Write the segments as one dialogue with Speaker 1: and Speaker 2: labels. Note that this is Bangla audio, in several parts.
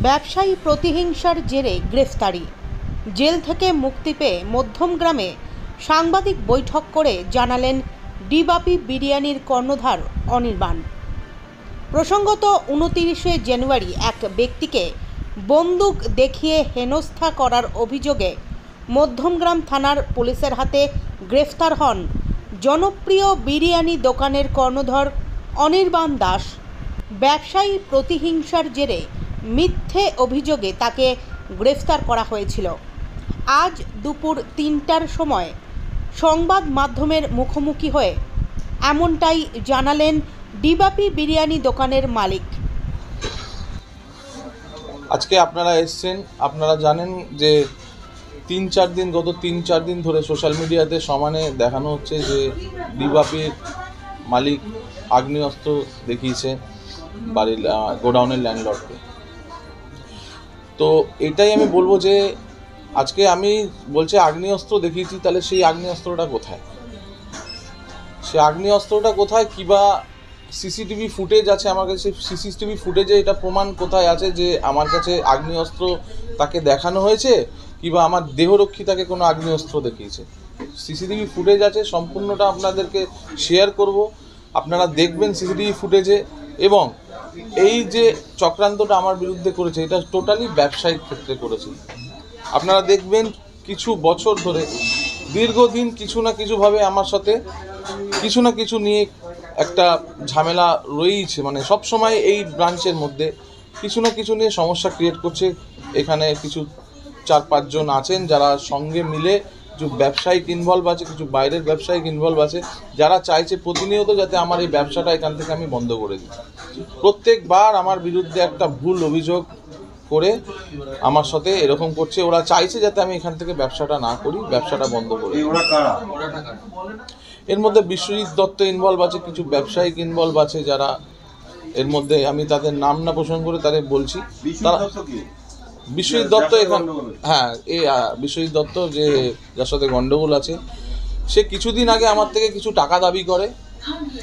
Speaker 1: ব্যবসায়ী প্রতিহিংসার জেরে গ্রেফতারি। জেল থেকে মুক্তি পেয়ে মধ্যমগ্রামে সাংবাদিক বৈঠক করে জানালেন ডিবাপি বিরিয়ানির কর্ণধার অনির্বাণ। প্রসঙ্গত 29শে জানুয়ারি এক ব্যক্তিকে বন্দুক দেখিয়ে হেনস্থা করার অভিযোগে মধ্যমগ্রাম থানার পুলিশের হাতে গ্রেফতার হন জনপ্রিয় বিরিয়ানি দোকানের কর্ণধার অনির্বাণ দাস। ব্যবসায়ী প্রতিহিংসার জেরে মিথ্যে অভিযোগে তাকে গ্রেফতার করা হয়েছিল। আজ দুপুর 3টার সময় সংবাদ মাধ্যমের মুখোমুখি হয়ে এমনটাই জানালেন ডিবাপি বিরিয়ানি দোকানের মালিক।
Speaker 2: আজকে আপনারা এসছেন, আপনারা জানেন যে গত 3-4 দিন ধরে সোশ্যাল মিডিয়াতে সমানে দেখানো হচ্ছে যে ডিবাপির মালিক আগ্নেয়াস্ত্র দেখিয়েছে বাড়ির গোডাউনের ল্যান্ডলর্ডকে। তো এটাই আমি বলবো যে আজকে আমি বলছি আগ্নেয়াস্ত্র দেখিয়েছি, তাহলে সেই আগ্নেয়াস্ত্রটা কোথায়? সে আগ্নেয়াস্ত্রটা কোথায়, কিবা সিসিটিভি ফুটেজ আছে আমার কাছে? সিসিটিভি ফুটেজে এটা প্রমাণ কোথায় আছে যে আমার কাছে আগ্নেয়াস্ত্র তাকে দেখানো হয়েছে, কিবা আমার দেহরক্ষী তাকে কোনো আগ্নেয়াস্ত্র দেখিয়েছে? সিসিটিভি ফুটেজ আছে, সম্পূর্ণটা আপনাদেরকে শেয়ার করব, আপনারা দেখবেন সিসিটিভি ফুটেজে। এবং এই যে চক্রান্তটা আমার বিরুদ্ধে করেছে, এটা টোটালি ব্যবসায়িক ক্ষেত্রে করেছে। আপনারা দেখবেন কিছু বছর ধরে দীর্ঘদিন কিছু না কিছুভাবে আমার সাথে কিছু না কিছু নিয়ে একটা ঝামেলা রয়েইছে, মানে সব সময় এই ব্রাঞ্চের মধ্যে কিছু না কিছু নিয়ে সমস্যা ক্রিয়েট করছে। এখানে কিছু 4-5 জন আছেন যারা সঙ্গে মিলে কিছু ব্যবসায়িক ইনভলভ আছে, কিছু বাইরের ব্যবসায়িক ইনভলভ আছে, যারা চাইছে প্রতিনিয়ত যাতে আমার এই ব্যবসাটা এখান থেকে আমি বন্ধ করে দিই। প্রত্যেকবার আমার বিরুদ্ধে একটা ভুল অভিযোগ করে আমার সাথে এরকম করছে। ওরা চাইছে যাতে আমি এখান থেকে ব্যবসাটা না করি, ব্যবসাটা বন্ধ করি। এর মধ্যে বিশ্বজিৎ দত্ত ইনভলভ আছে, কিছু ব্যবসায়িক ইনভলভ আছে যারা, এর মধ্যে আমি তাদের নাম না পোষণ করে তাদের বলছি। তারা বিশ্বজিৎ দত্ত এখানে, হ্যাঁ, বিশ্বজিৎ দত্ত যে যার সাথে গন্ডগোল আছে, সে কিছুদিন আগে আমার থেকে কিছু টাকা দাবি করে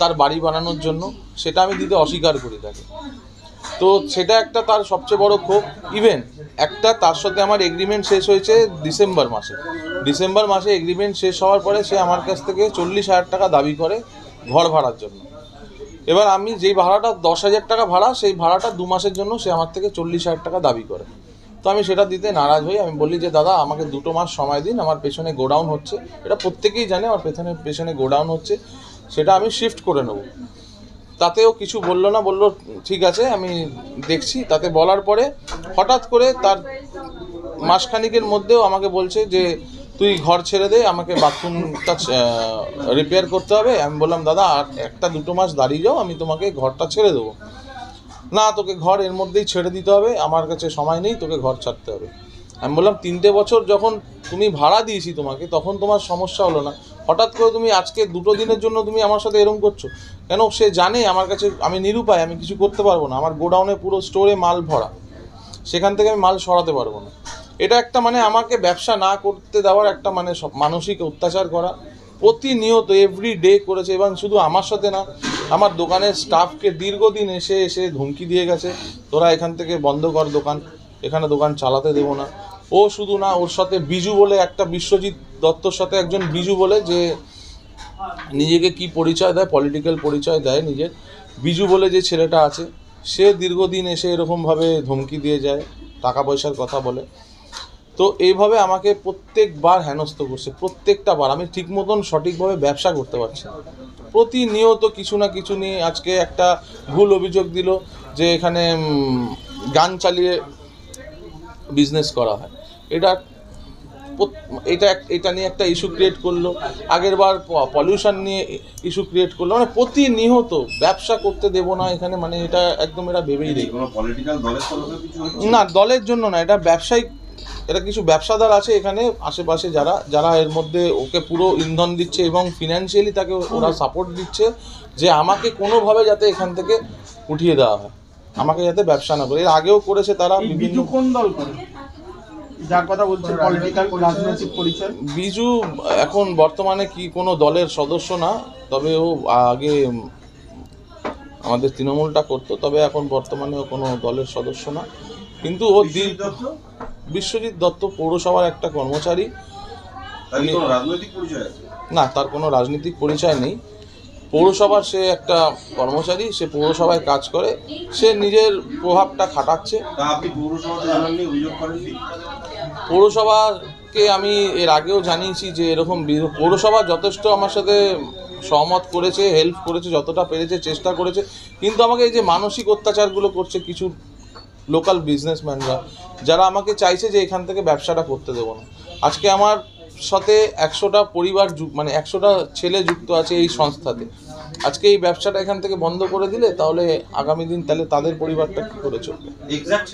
Speaker 2: তার বাড়ি বানানোর জন্য, সেটা আমি দিতে অস্বীকার করি তাকে। তো সেটা একটা তার সবচেয়ে বড় ক্ষোভ। ইভেন একটা তার সাথে আমার এগ্রিমেন্ট শেষ হয়েছে ডিসেম্বর মাসে এগ্রিমেন্ট শেষ হওয়ার পরে সে আমার কাছ থেকে 40,000 টাকা দাবি করে ঘর ভাড়ার জন্য। এবার আমি যেই ভাড়াটা 10,000 টাকা ভাড়া, সেই ভাড়াটা 2 মাসের জন্য সে আমার থেকে 40,000 টাকা দাবি করে। তো আমি সেটা দিতে নারাজ হই। আমি বলি যে দাদা, আমাকে 2 মাস সময় দিন, আমার পেছনে গোডাউন হচ্ছে, এটা প্রত্যেকেই জানে, আমার পেছনে গোডাউন হচ্ছে, সেটা আমি শিফট করে নেব। তাতেও কিছু বললো না, বললো ঠিক আছে আমি দেখছি। তাতে বলার পরে হঠাৎ করে তার মাসখানিকের মধ্যেও আমাকে বলছে যে তুই ঘর ছেড়ে দে, আমাকে বাথরুমটা রিপেয়ার করতে হবে। আমি বললাম দাদা, আর 1-2 মাস দাঁড়িয়ে যাও, আমি তোমাকে ঘরটা ছেড়ে দেবো। না, তোকে ঘর এর মধ্যেই ছেড়ে দিতে হবে, আমার কাছে সময় নেই, তোকে ঘর ছাড়তে হবে। আমি বললাম 3টে বছর যখন তুমি ভাড়া দিয়েছি তোমাকে, তখন তোমার সমস্যা হলো না, হঠাৎ করে তুমি আজকে 2 দিনের জন্য তুমি আমার সাথে এরকম করছো কেন? সে জানে আমার কাছে আমি নিরুপায়, আমি কিছু করতে পারবো না, আমার গোডাউনে পুরো স্টোরে মাল ভরা, সেখান থেকে আমি মাল সরাতে পারবো না। এটা একটা মানে আমাকে ব্যবসা না করতে দেওয়ার একটা মানে মানসিক অত্যাচার করা প্রতিনিয়ত এভরি ডে করেছে। এবং শুধু আমার সাথে না, আমার দোকানের স্টাফকে দীর্ঘদিন এসে ধমকি দিয়ে গেছে, তোরা এখান থেকে বন্ধ কর দোকান, এখানে দোকান চালাতে দেবো না। ও শুধু না, ওর সাথে বিজু বলে একটা, বিশ্বজিৎ দত্তর সাথে একজন বিজু বলে, যে নিজেকে কি পরিচয় দেয়, পলিটিক্যাল পরিচয় দেয় নিজের, বিজু বলে যে ছেলেটা আছে, সে দীর্ঘদিন এসে এরকমভাবে ধমকি দিয়ে যায়, টাকা পয়সার কথা বলে। তো এইভাবে আমাকে প্রত্যেকবার হেনস্থ করছে, প্রত্যেকটা বার আমি ঠিক মতন সঠিকভাবে ব্যবসা করতে পারছি না। প্রতিনিয়ত কিছু না কিছু নিয়ে আজকে একটা ভুল অভিযোগ দিল যে এখানে গান চালিয়ে বিজনেস করা হয়। এটা নিয়ে একটা ইস্যু ক্রিয়েট করলো। আগের বার পলিউশন নিয়ে ইস্যু ক্রিয়েট করলো। মানে প্রতিনিয়ত ব্যবসা করতে দেবো না এখানে, মানে এটা একদম এরা ভেবেই দেয় না, দলের জন্য না, এটা ব্যবসায়িক, এটা কিছু ব্যবসাদার আছে এখানে আশেপাশে যারা এর মধ্যে ওকে পুরো ইন্ধন দিচ্ছে এবং ফিনান্সিয়ালি তাকে ওরা সাপোর্ট দিচ্ছে যে আমাকে কোনোভাবে যাতে এখান থেকে উঠিয়ে দেওয়া হয়, আমাকে যাতে ব্যবসা না করে। এর আগেও করেছে তারা।
Speaker 3: বিজু কোন দল করে, যার কথা বলছেন পলিটিক্যাল রাজনৈতিক পরিচয়?
Speaker 2: বিজু এখন বর্তমানে কি কোনো দলের সদস্য না, তবে ও আগে আমাদের তৃণমূলটা করতো, তবে এখন বর্তমানে ও কোনো দলের সদস্য না। কিন্তু ও বিশ্বজিৎ দত্ত পৌরসভার একটা কর্মচারী।
Speaker 4: রাজনৈতিক পরিচয় আছে
Speaker 2: না, তার কোনো রাজনৈতিক পরিচয় নেই। পৌরসভার সে একটা কর্মচারী, সে পৌরসভায় কাজ করে, সে নিজের প্রভাবটা খাটাচ্ছে।
Speaker 4: তা আপনি পৌরসভাতে জানাননি, অভিযোগ করেননি?
Speaker 2: পৌরসভাকে আমি এর আগেও জানিয়েছি যে এরকম পৌরসভা যথেষ্ট আমার সাথে সহমত করেছে, হেল্প করেছে, যতটা পেরেছে চেষ্টা করেছে, কিন্তু আমাকে এই যে মানসিক অত্যাচারগুলো করছে কিছু লোকাল বিজনেসম্যানরা, যারা আমাকে চাইছে যে এখান থেকে ব্যবসাটা করতে দেবো না। আজকে আমার সাথে 100টা পরিবার মানে 100টা ছেলে যুক্ত আছে এই সংস্থাতে। আজকে এই ব্যবসাটা এখান থেকে বন্ধ করে দিলে তাহলে আগামী দিন তাহলে তাদের পরিবারটা কী করে চলবে?
Speaker 4: এক্সাক্ট